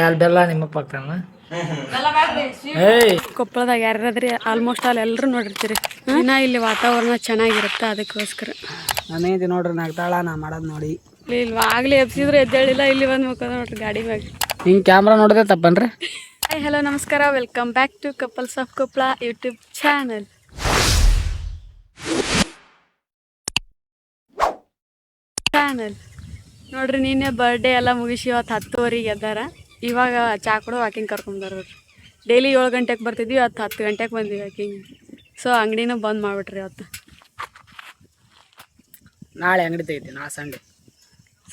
ಅಲ್ಲಿ ಬೆಲ್ಲ ನಿಮ್ಮಪ್ಪ ಹಾಕ್ತಾನ. ಕೊಪ್ಪಳದಾಗ ಯಾರಾದ್ರಿ ಆಲ್ಮೋಸ್ಟ್ ಅಲ್ಲಿ ಎಲ್ಲರೂ ನೋಡಿರ್ತೀರಿ. ದಿನ ಇಲ್ಲಿ ವಾತಾವರಣ ಚೆನ್ನಾಗಿರುತ್ತೆ, ಅದಕ್ಕೋಸ್ಕರ. ನಾನೇಂತಿ ನೋಡ್ರಿ ನಗ್ತಾಳ ನಾ ಮಾಡೋದು ನೋಡಿ. ಇಲ್ಲಿ ಆಗ್ಲಿ ಎಬ್ಸಿದ್ರು ಎದ್ದೇಳಿಲ್ಲ, ಇಲ್ಲಿ ಬಂದು ಮುಖ ನೋಡ್ರಿ ಗಾಡಿ ಮ್ಯಾಗ. ಹಿಂಗೆ ಕ್ಯಾಮ್ರಾ ನೋಡಿದೆ ತಪ್ಪನ್ರಿ. ಹಾಯ್ ಹಲೋ ನಮಸ್ಕಾರ, welcome back to couples of Koppal YouTube channel. ನೋಡ್ರಿ ನಿನ್ನೆ ಬರ್ಡೇ ಎಲ್ಲ ಮುಗಿಸಿ ಇವತ್ತು 10:00 ಎದ್ದಾರ. ಇವಾಗ ಚಾ ಕೂಡ ವಾಕಿಂಗ್ ಕರ್ಕೊಂಡ್ಬಾರ. ಡೈಲಿ 7 ಗಂಟೆಗೆ ಬರ್ತಿದ್ವಿ, ಇವತ್ತು 10 ಗಂಟೆಗೆ ಬಂದ್ವಿ ವಾಕಿಂಗ್. ಸೊ ಅಂಗಡಿನೂ ಬಂದ್ ಮಾಡಿಬಿಟ್ರಿ ಇವತ್ತು. ನಾಳೆ ಅಂಗಡಿ ತೆಗಿತೀವಿ, ನಾ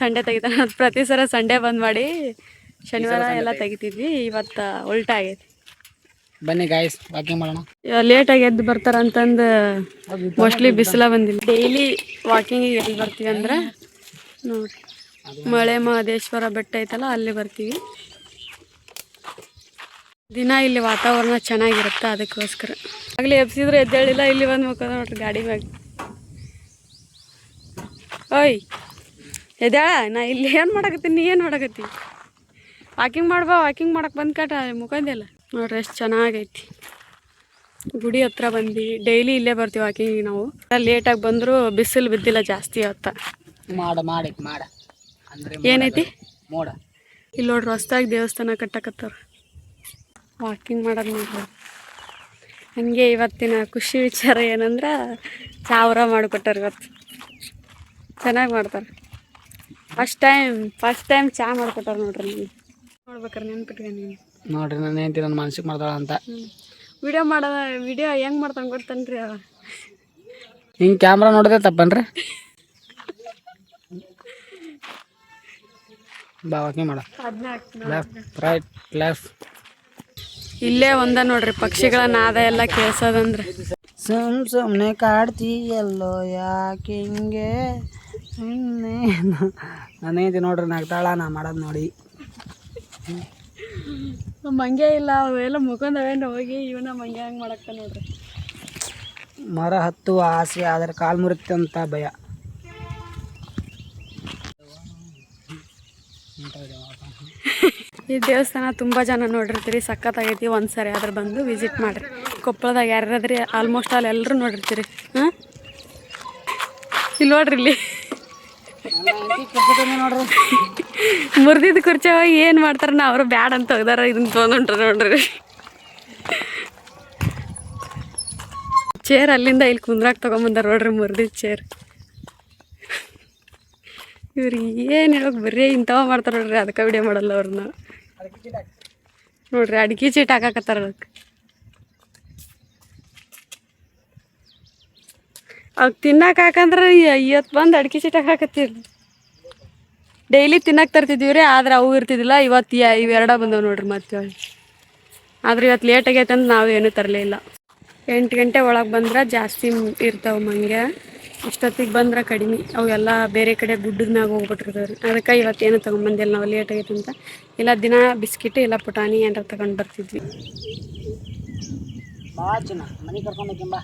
ಸಂಡೇ ತೆಗಿತಾನೆ. ಪ್ರತಿ ಸಲ ಸಂಡೇ ಬಂದ್ ಮಾಡಿ ಶನಿವಾರ ಎಲ್ಲ ತೆಗಿತಿದ್ವಿ. ಇವತ್ತು ಉಲ್ಟಾ ಆಗೈತಿ. ಬನ್ನಿ ಗಾಯ್ಸ್ ವಾಕಿಂಗ್ ಮಾಡೋಣ. ಲೇಟಾಗಿ ಎದ್ದು ಬರ್ತಾರಂತಂದು ಮೋಸ್ಟ್ಲಿ ಬಿಸಿಲ ಬಂದಿಲ್ಲ. ಡೈಲಿ ವಾಕಿಂಗಿಗೆ ಎಲ್ಲಿ ಬರ್ತೀವಿ ಅಂದ್ರೆ ನೋಡ್ರಿ ಮಳೆ ಮಹದೇಶ್ವರ ಬೆಟ್ಟ ಐತಲ್ಲ, ಅಲ್ಲಿ ಬರ್ತೀವಿ. ದಿನ ಇಲ್ಲಿ ವಾತಾವರಣ ಚೆನ್ನಾಗಿರುತ್ತೆ, ಅದಕ್ಕೋಸ್ಕರ. ಆಗಲಿ ಎಬ್ಸಿದ್ರು ಎದ್ದೇಳಿಲ್ಲ, ಇಲ್ಲಿ ಬಂದು ಮುಖ ನೋಡ್ರಿ ಗಾಡಿ ಮ್ಯಾಗ. ಓಯ್ ಎದ್ದೇಳ, ನಾ ಇಲ್ಲಿ ಏನು ಮಾಡಕತ್ತೀನಿ, ನೀ ಏನು ಮಾಡಕತ್ತಿ? ವಾಕಿಂಗ್ ಮಾಡ್ಬಾ, ವಾಕಿಂಗ್ ಮಾಡಕ್ಕೆ ಬಂದು ಕಟ ಮುಖಂದೆಲ್ಲ ನೋಡ್ರಿ ಎಷ್ಟು ಚೆನ್ನಾಗೈತಿ. ಗುಡಿ ಹತ್ರ ಬಂದು ಡೈಲಿ ಇಲ್ಲೇ ಬರ್ತೀವಿ ವಾಕಿಂಗಿಗೆ ನಾವು. ಲೇಟಾಗಿ ಬಂದರೂ ಬಿಸಿಲು ಬಿದ್ದಿಲ್ಲ ಜಾಸ್ತಿ ಇವತ್ತ. ಏನೈತಿ ಮೋಡ. ಇಲ್ಲಿ ನೋಡ್ರಿ ಹೊಸ್ದಾಗಿ ದೇವಸ್ಥಾನ ಕಟ್ಟಕತ್ತಾರ. ವಾಕಿಂಗ್ ಮಾಡೋದು ನೋಡ್ರಿ. ಹಂಗೆ ಇವತ್ತಿನ ಖುಷಿ ವಿಚಾರ ಏನಂದ್ರೆ ಚಾವ್ರ ಮಾಡಿಕೊಟ್ಟಾರ ಇವತ್ತು. ಚೆನ್ನಾಗಿ ಮಾಡ್ತಾರೆ. ಫಸ್ಟ್ ಟೈಮ್ ಚಾ ಮಾಡ್ಕೊಟ್ಟಾರ ನೋಡ್ರಿ. ನೀವು ನೋಡ್ಬೇಕಾರೆ ನೆನ್ಪಿಟ್ಕ ನೀನು ನೋಡ್ರಿ ನಾನು ಏನಂತ ನನ್ನ ಮನ್ಸಿಗೆ ಮಾಡ್ತಾಳ ಅಂತ. ವಿಡಿಯೋ ಹೆಂಗೆ ಮಾಡ್ತಾನೆ ಗೊತ್ತನ್ರಿ ಅವ. ಹಿಂಗೆ ಕ್ಯಾಮ್ರಾ ನೋಡಿದೆ ತಪ್ಪನ್ರಿ. ಬಾ ವಾಕಿಂಗ್ ಮಾಡ. Left right left. ಇಲ್ಲೇ ಒಂದ ನೋಡ್ರಿ ಪಕ್ಷಿಗಳ ನಾದ ಎಲ್ಲ ಕೇಳ್ಸೋದಂದ್ರೆ. ಸುಮ್ಮನೆ ಕಾಡ್ತೀಯಲ್ಲೋ ಯಾಕೆ ಹಿಂಗೆ ನಾನೇಂತಿ ನೋಡ್ರಿ ನಗ್ತಾಳ ನಾ ಮಾಡೋದು ನೋಡಿ. ಮಂಗೆ ಇಲ್ಲ, ಅವೆಲ್ಲ ಮುಖಂದವೇನು ಹೋಗಿ ಇವನ ಮಂಗೆ ಹಂಗೆ ಮಾಡಕ್ಕ ನೋಡ್ರಿ. ಮರ ಹತ್ತುವ ಆಸೆ ಆದರೆ ಕಾಲು ಮುರಿತೆ ಅಂತ ಭಯ. ಈ ದೇವಸ್ಥಾನ ತುಂಬ ಜನ ನೋಡಿರ್ತೀರಿ, ಸಖತ್ತಾಗೈತಿ. ಒಂದ್ಸರಿ ಆದ್ರೆ ಬಂದು ವಿಸಿಟ್ ಮಾಡಿರಿ. ಕೊಪ್ಪಳದಾಗ ಯಾರಾದ್ರಿ ಆಲ್ಮೋಸ್ಟ್ ಅಲ್ಲಿ ಎಲ್ಲರೂ ನೋಡಿರ್ತೀರಿ. ಹಾಂ ಇಲ್ಲಿ ನೋಡ್ರಿ, ಇಲ್ಲಿ ಮುರಿದಿದ್ದು ಕುರ್ಚವ ಏನು ಮಾಡ್ತಾರೆ ನಾ ಅವರು ಬ್ಯಾಡ್ ಅಂತ ಹೋಗ್ದಾರ. ಇದನ್ನ ತೊಗೊಂಡ್ರ ನೋಡ್ರಿ ಚೇರ್, ಅಲ್ಲಿಂದ ಇಲ್ಲಿ ಕುಂದ್ರಾಕ್ ತೊಗೊಂಬಂದಾರ ನೋಡ್ರಿ ಮುರಿದಿದ್ದು ಚೇರ್. ಇವ್ರಿಗೆ ಏನು ಹೇಳೋಕೆ ಬರೀ ಇಂಥವ ಮಾಡ್ತಾರೆ ನೋಡ್ರಿ. ಅದಕ್ಕೆ ವಿಡಿಯೋ ಮಾಡಲ್ಲ ಅವ್ರನ್ನ. ನೋಡ್ರಿ ಅಡಿಕೆ ಚೀಟ್ ಹಾಕಾಕತ್ತಾರ. ಅದಕ್ಕೆ ಅವ್ಕೆ ತಿನ್ನಕ್ಕೆ ಹಾಕಂದ್ರೆ ಇವತ್ತು ಬಂದು ಅಡಿಕೆ ಚೀಟ್ ಹಾಕಾಕತ್ತೀರಿ. ಡೈಲಿ ತಿನ್ನಕ್ಕೆ ತರ್ತಿದ್ವಿ ರೀ, ಆದ್ರೆ ಅವು ಇರ್ತಿದ್ದಿಲ್ಲ. ಇವತ್ತು ಇವೆರಡ ಬಂದವು ನೋಡ್ರಿ ಮತ್ತೆ. ಆದ್ರೆ ಇವತ್ತು ಲೇಟ್ ಆಗೈತೆ ಅಂತ ನಾವು ಏನೂ ತರಲೇ ಇಲ್ಲ. 8 ಗಂಟೆ ಒಳಗೆ ಬಂದ್ರೆ ಜಾಸ್ತಿ ಇರ್ತಾವೆ ಮಂಗೆ. ಇಷ್ಟೊತ್ತಿಗೆ ಬಂದ್ರೆ ಕಡಿಮೆ. ಅವೆಲ್ಲ ಬೇರೆ ಕಡೆ ಗುಡ್ಡದ ಮ್ಯಾಗ ಹೋಗ್ಬಿಟ್ಟಿರ್ತಾವೆ ರೀ. ಅದಕ್ಕೆ ಇವತ್ತೇನು ತೊಗೊಂಬಂದಿಲ್ಲ ನಾವು, ಲೇಟ್ ಆಗೈತೆ ಅಂತ. ಇಲ್ಲ ದಿನ ಬಿಸ್ಕಿಟ್ ಇಲ್ಲ ಪುಟಾಣಿ ಏನಾರ ತಗೊಂಡು ಬರ್ತಿದ್ವಿ. ಮನೆ ಕರ್ಕೊಂಡೋಗಿಂಬ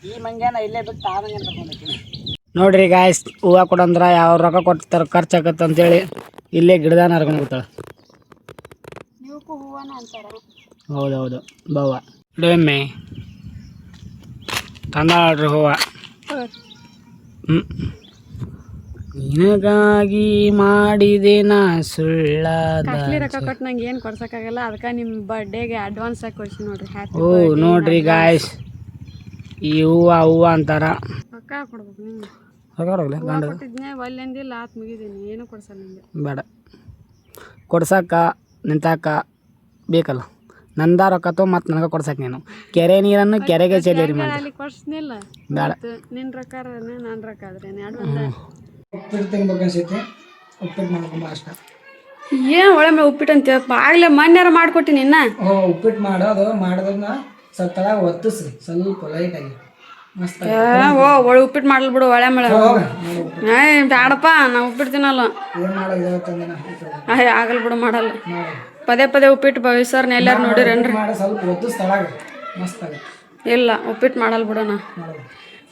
ಈ ಮಂಗ್ಯಾನ ಇಲ್ಲೇ ಬಿಟ್ಟು ಆ ಮಂಗ್ಯಾನ ಕರ್ಕೊಂಡೋಗಿ. ನೋಡ್ರಿ ಗಾಯ್ಸ್, ಹೂವು ಕೊಡಂದ್ರೆ ಯಾವ ರೊಕ್ಕ ಕೊಡ್ತಾರೆ ಖರ್ಚಾಗತ್ತೆ ಅಂತೇಳಿ ಇಲ್ಲೇ ಗಿಡದಾನ ಹರ್ಕೊಂಡು ಬಿಡ್ತಾಳೆ. ಹೌದೌದು ಬವ್ವ ಡೊಮ್ಮೆ ತಂದಾಳ್ರಿ ಹೂವು. ನಿನಗಾಗಿ ಮಾಡಿದೆ ನಾ ಸುಳ್ಳಾದ. ರೊಕ್ಕ ಕೊಟ್ಟು ನಂಗೆ ಏನು ಕೊಡ್ಸೋಕ್ಕಾಗಲ್ಲ. ಅದಕ್ಕೆ ನಿಮ್ಮ ಬರ್ಡೇಗೆ ಅಡ್ವಾನ್ಸ್ ಆಗಿ ಕೊಡ್ಸಿ ನೋಡ್ರಿ. ನೋಡ್ರಿ ಗಾಯ್ಸ್, ಈ ಹೂವು ಅಂತಾರ. ರೊಕ್ಕ ಕೊಡ್ಬೇಕು. ನಿಮ್ಗೆ ರೊಕ್ಕ ಕೊಟ್ಟಿದ್ನೆ ಒಲ್ಲೆಂದಿಲ್ಲ, ಆತ್ ಮುಗಿದೀನಿ. ಏನು ಕೊಡ್ಸಲ್ಲ ನಿಮಗೆ. ಬೇಡ, ಕೊಡ್ಸಕ್ಕ ನಿಂತಾಕ ಬೇಕಲ್ಲ. ನಂದ ರೊಕ್ಕ ತೊ ಮತ್ತು ನನಗೆ ಕೊಡ್ಸಕ್ಕೆ ನೀನು ಕೆರೆ ನೀರನ್ನು ಕೆರೆಗೆ ಚೆಲ್ಲಿರಿ ಮಾಡಿ. ಅಲ್ಲಿ ಕೊಡ್ಸನಿಲ್ಲ, ಬೇಡ. ನಿನ್ನ ರೊಕ್ಕ ನನ್ನ ರೊಕ್ಕ ಆದ್ರೆ ಉಪ್ಪಿಟ್ಟು ತಿನ್ಬೇಕನ್ಸೈತಿ, ಉಪ್ಪಿಟ್ಟು ಮಾಡ್ಕೊಂಬ ಅಷ್ಟ. ಏನು ಒಳ್ಳೆ ಮೇಲೆ ಉಪ್ಪಿಟ್ಟು ಅಂತ ಆಗಲೇ ಮನ್ಯಾರ ಮಾಡಿಕೊಟ್ಟಿನಿ. ನಿನ್ನ ಉಪ್ಪಿಟ್ಟು ಮಾಡೋದು ಮಾಡಿದ್ರನ್ನ ಸ್ವಲ್ಪ ತಳ ಒತ್ತಿಸಿ ಸ್ವಲ್ಪ ಲೈಟಾಗಿ ಮಸ್ತ್. ಒಳ್ಳೆ ಉಪ್ಪಿಟ್ಟು ಮಾಡಲ್ ಬಿಡು. ಒಳ್ಳೆ ಮಳೆ ಬ್ಯಾಡಪ್ಪ, ನಾ ಉಪ್ಪಿಟ್ಟು ತಿನ್ನಲ್ಲ. ಆಗಲ್ ಬಿಡು, ಮಾಡಲ್ಲ. ಪದೇ ಉಪ್ಪಿಟ್ಟು ಭವಿಸ್ಯಾರನ್ನ ಎಲ್ಲಾರು ನೋಡಿರೇನ್ರಿ? ಇಲ್ಲ, ಉಪ್ಪಿಟ್ಟು ಮಾಡಲ್ ಬಿಡೋಣ.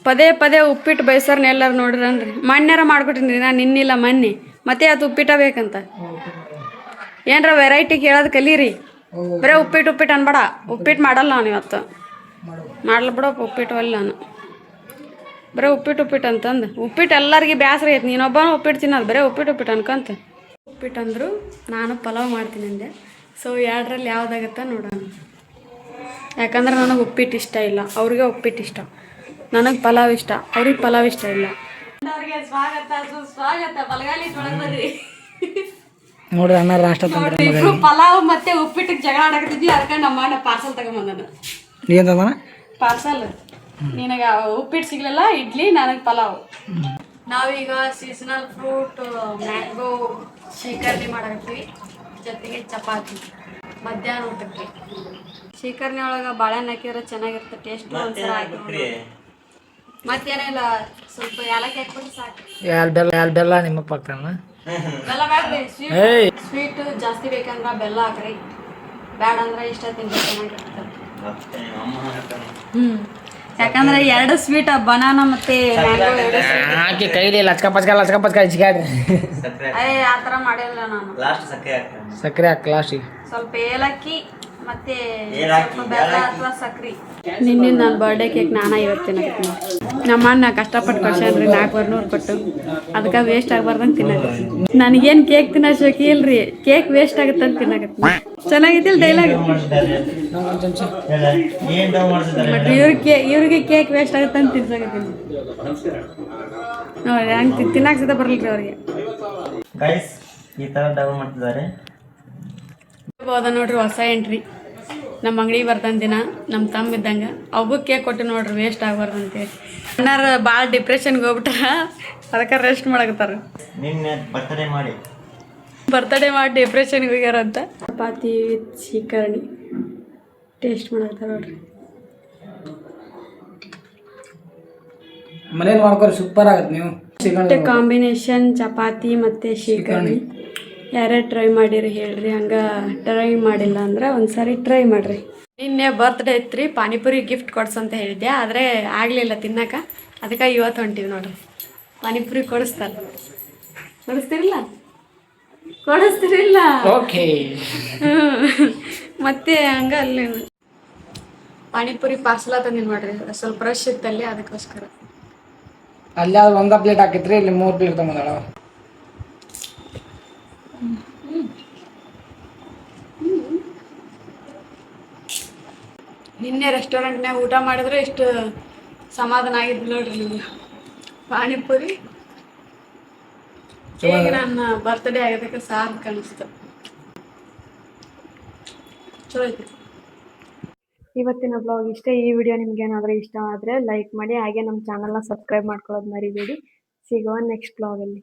ಪದೇ ಉಪ್ಪಿಟ್ಟು ಬಯಸ್ಯಾರನ್ನ ಎಲ್ಲಾರು ನೋಡಿರೇನ್ರಿ? ಮನ್ಯಾರ ಮಾಡ್ಕೊಟ್ಟಿನಿ ನಾನು, ನಿನ್ನಿಲ್ಲ ಮೊನ್ನೆ. ಮತ್ತೆ ಅದು ಉಪ್ಪಿಟ್ಟ ಬೇಕಂತ ಏನ್ರ ವೆರೈಟಿ ಕೇಳೋದು ಕಲೀರಿ. ಬರೀ ಉಪ್ಪಿಟ್ಟು ಅನ್ಬೇಡ. ಉಪ್ಪಿಟ್ಟು ಮಾಡಲ್ಲ ನಾನು ಇವತ್ತು. ಮಾಡಲ್ಲ ಬಿಡಪ್ಪ ಉಪ್ಪಿಟ್ಟು ಅಲ್ಲಿ ನಾನು. ಬರೀ ಉಪ್ಪಿಟ್ಟು ಅಂತಂದು ಉಪ್ಪಿಟ್ಟು ಎಲ್ಲರಿಗೆ ಬೇಸರ ಐತಿ. ನೀನೊಬ್ಬ ಉಪ್ಪಿಟ್ಟು ತಿನ್ನೋದು ಬರೀ ಉಪ್ಪಿಟ್ಟು ಅನ್ಕೊಂತ. ಉಪ್ಪಿಟ್ಟು ಅಂದರು ನಾನು ಪಲಾವ್ ಮಾಡ್ತೀನಿ ಅಂದೆ. ಸೊ ಎರಡರಲ್ಲಿ ಯಾವುದಾಗತ್ತ ನೋಡೋಣ. ಯಾಕಂದ್ರೆ ನನಗೆ ಉಪ್ಪಿಟ್ಟು ಇಷ್ಟ ಇಲ್ಲ, ಅವ್ರಿಗೆ ಉಪ್ಪಿಟ್ಟು ಇಷ್ಟ. ನನಗೆ ಪಲಾವ್ ಇಷ್ಟ, ಅವ್ರಿಗೆ ಪಲಾವ್ ಇಷ್ಟ ಇಲ್ಲ. ಸ್ವಾಗತ ಸುಸ್ವಾಗತ. ಬಲಗಾಲಿ ತೊಳಬರ್ರಿ. ನೋಡ್ರಿ ಅಣ್ಣ ರಾಷ್ಟ್ರ ಇಬ್ರು ಪಲಾವ್ ಮತ್ತೆ ಉಪ್ಪಿಟ್ಟಿಗೆ ಜಗಳ ಆಡಕತ್ತಿದ್ವಿ. ಅದಕ್ಕೆ ನಮ್ಮ ಅಣ್ಣ ಪಾರ್ಸಲ್ ತಗೊಂಬಂದನು. ಏನು ತಂದಾನ ಪಾರ್ಸಲ್. ನಿನಗೆ ಉಪ್ಪಿಟ್ಟು ಸಿಗ್ಲಿಲ್ಲ, ಇಡ್ಲಿ, ನನಗೆ ಪಲಾವ್. ನಾವೀಗ ಸೀಸನಲ್ ಫ್ರೂಟ್ ಮ್ಯಾಂಗೋ ಶೀಕರ್ಣಿ ಮಾಡಕತ್ತೀವಿ, ಜೊತೆಗೆ ಚಪಾತಿ ಮಧ್ಯಾಹ್ನ ಊಟಕ್ಕೆ. ಶೀಕರ್ಣಿ ಒಳಗೆ ಬಾಳೆಹಣ್ಣು ಹಾಕಿದ್ರೆ ಚೆನ್ನಾಗಿರುತ್ತೆ ಟೇಸ್ಟ್. ಒಂದ್ಸಲ ಹಾಕಿ ಮತ್ತೇನಿಲ್ಲ, ಸ್ವಲ್ಪ ಏಲಕ್ಕಿ ಹಾಕ್ಬಿಟ್ಟು ಸಾಕು. ಬೆಲ್ಲ ನಿಮ್ಮಪ್ಪ ಹಾಕ್ತಾನ. ಬೆಲ್ಲ ಬೇಡ್ರಿ, ಸ್ವೀಟ್ ಜಾಸ್ತಿ ಬೇಕಂದ್ರೆ ಬೆಲ್ಲ ಹಾಕ್ರಿ, ಬ್ಯಾಡ ಅಂದ್ರೆ ಇಷ್ಟ ತಿಂದ್ರೆ ಚೆನ್ನಾಗಿರುತ್ತೆ. ಯಾಕಂದ್ರೆ ಎರಡು ಸ್ವೀಟ್ ಬನಾನಾ ಮತ್ತೆ ಹಾಕಿ ಕೈಲಿ ಲಚ್ಕ ಹಚ್ಕಾಡ್ರಿ. ಆ ಥರ ಮಾಡಿಲ್ಲ ನಾನು. ಸಕ್ಕರೆ ಹಾಕಿ ಲಾಸ್ಟಿಗೆ ಸ್ವಲ್ಪ ಏಲಕ್ಕಿ ಮತ್ತೆ ಸ್ವಲ್ಪ ಬೆಲ್ಲ ಅಥವಾ ಸಕ್ರೆ. ನಿನ್ನೆ ನನ್ನ ಬರ್ಡೇ ಕೇಕ್ ನಾನಾ ಇವತ್ತಿನ ನಮ್ಮ ಅಣ್ಣ ಕಷ್ಟಪಟ್ಟು ಕಳ್ಸ್ಯಾನ್ರಿ 400 ಕೊಟ್ಟು. ಅದಕ್ಕೆ ವೇಸ್ಟ್ ಆಗ್ಬಾರ್ದಂತ ತಿನ್ನಕತ್ತೀನಿ. ನನಗೇನು ಕೇಕ್ ತಿನ್ನೋ ಶೋಕಿ ಇಲ್ರಿ, ಕೇಕ್ ವೇಸ್ಟ್ ಆಗುತ್ತೆ ಅಂತ ತಿನ್ನಕತ್ತೀನಿ. ಚೆನ್ನಾಗಿದ್ದಿಲ್ಲ ಡೈಲಾಗ್. ಬಟ್ ಇವ್ರಿಗೆ ಕೇಕ್ ವೇಸ್ಟ್ ಆಗುತ್ತೆ ಅಂತ ತಿನ್ಸಕತ್ತೀನಿ ನೋಡಿ. ಹಂಗೆ ತಿನ್ನಕ್ಕೆ ಸತ ಬರ್ಲಿಲ್ಲ ಅವ್ರಿಗೆ. ಈ ಥರ ಡಬಲ್ ಮಾಡ್ತಿದ್ದಾರೆ. ನೋಡ್ರಿ ಹೊಸ ಎಂಟ್ರಿ ನಮ್ಮ ಅಂಗಡಿಗೆ ಬರ್ತಾನ ದಿನ. ನಮ್ಮ ತಮ್ಮ ಇದ್ದಂಗೆ ಅವಗೂ ಕೇಕ್ ಕೊಟ್ಟು ನೋಡ್ರಿ ವೇಸ್ಟ್ ಆಗ್ಬಾರ್ದು ಅಂತೇಳಿ. ಅಣ್ಣಾರ ಭಾಳ ಡಿಪ್ರೆಷನ್ಗೆ ಹೋಗ್ಬಿಟ್ಟಾರ, ಅದಕ್ಕೆ ರೆಸ್ಟ್ ಮಾಡಕತ್ತಾರ. ನಿನ್ನೆ ಬರ್ತಡೇ ಮಾಡಿ ಡಿಪ್ರೆಷನ್ಗೆ ಹೋಗ್ಯಾರಂತ. ಚಪಾತಿ ವಿತ್ ಶೀಕರ್ಣಿ ಟೇಸ್ಟ್ ಮಾಡಕತ್ತಾರ ನೋಡ್ರಿ. ಮನೇಲಿ ಮಾಡ್ಕೊರಿ ಸೂಪರ್ ಆಗತ್ತೆ. ನೀವು ಕಾಂಬಿನೇಷನ್ ಚಪಾತಿ ಮತ್ತು ಶೀಕರ್ಣಿ ಯಾರ್ಯಾರು ಟ್ರೈ ಮಾಡಿರಿ ಹೇಳ್ರಿ. ಹಂಗೆ ಟ್ರೈ ಮಾಡಿಲ್ಲ ಅಂದ್ರೆ ಒಂದ್ಸಾರಿ ಟ್ರೈ ಮಾಡಿರಿ. ನಿನ್ನೆ ಬರ್ತ್ಡೇ ಐತ್ರಿ, ಪಾನಿಪುರಿ ಗಿಫ್ಟ್ ಕೊಡ್ಸಂತ ಹೇಳಿದ್ದೆ, ಆದರೆ ಆಗಲಿಲ್ಲ ತಿನ್ನಕ್ಕೆ. ಅದಕ್ಕೆ ಇವತ್ತು ಹೊಂಟಿವಿ ನೋಡ್ರಿ. ಪಾನಿಪುರಿ ಕೊಡಿಸ್ತಿರಲ್ಲ ಓಕೆ. ಮತ್ತೆ ಹಂಗೆ ಅಲ್ಲಿ ಪಾನಿಪುರಿ ಪಾರ್ಸಲ ತಂದಿನಿ ನೋಡ್ರಿ. ಸ್ವಲ್ಪ ರಶ್ ಇತ್ತಲ್ಲಿ, ಅದಕ್ಕೋಸ್ಕರ. ಅಲ್ಲಿ ಒಂದ ಪ್ಲೇಟ್ ಹಾಕಿತ್ರಿ, ಇಲ್ಲಿ 3 ಪ್ಲೇಟ್ ತಗೊಂಡಾಳ. ನಿನ್ನೆ ರೆಸ್ಟೋರೆಂಟ್ನಾಗ ಊಟ ಮಾಡಿದ್ರೆ ಇಷ್ಟು ಸಮಾಧಾನ ಆಗಿದ್ದು ನೋಡ್ರಿ ನಿಮ್ಗೆ. ಪಾನಿಪುರಿ ಈಗ ನನ್ನ ಬರ್ತ್ಡೇ ಆಗೋದಕ್ಕೆ ಸಾಕು ಕಾಣಿಸ್ತು. ಚಲೋ ಐತಿ. ಇವತ್ತಿನ ಬ್ಲಾಗ್ ಇಷ್ಟೇ. ಈ ವಿಡಿಯೋ ನಿಮ್ಗೆ ಏನಾದರೂ ಇಷ್ಟ ಆದರೆ ಲೈಕ್ ಮಾಡಿ, ಹಾಗೆ ನಮ್ಮ ಚಾನಲ್ನ ಸಬ್ಸ್ಕ್ರೈಬ್ ಮಾಡ್ಕೊಳ್ಳೋದು ಮರಿಬೇಡಿ. ಸಿಗುವ ನೆಕ್ಸ್ಟ್ ಬ್ಲಾಗಲ್ಲಿ.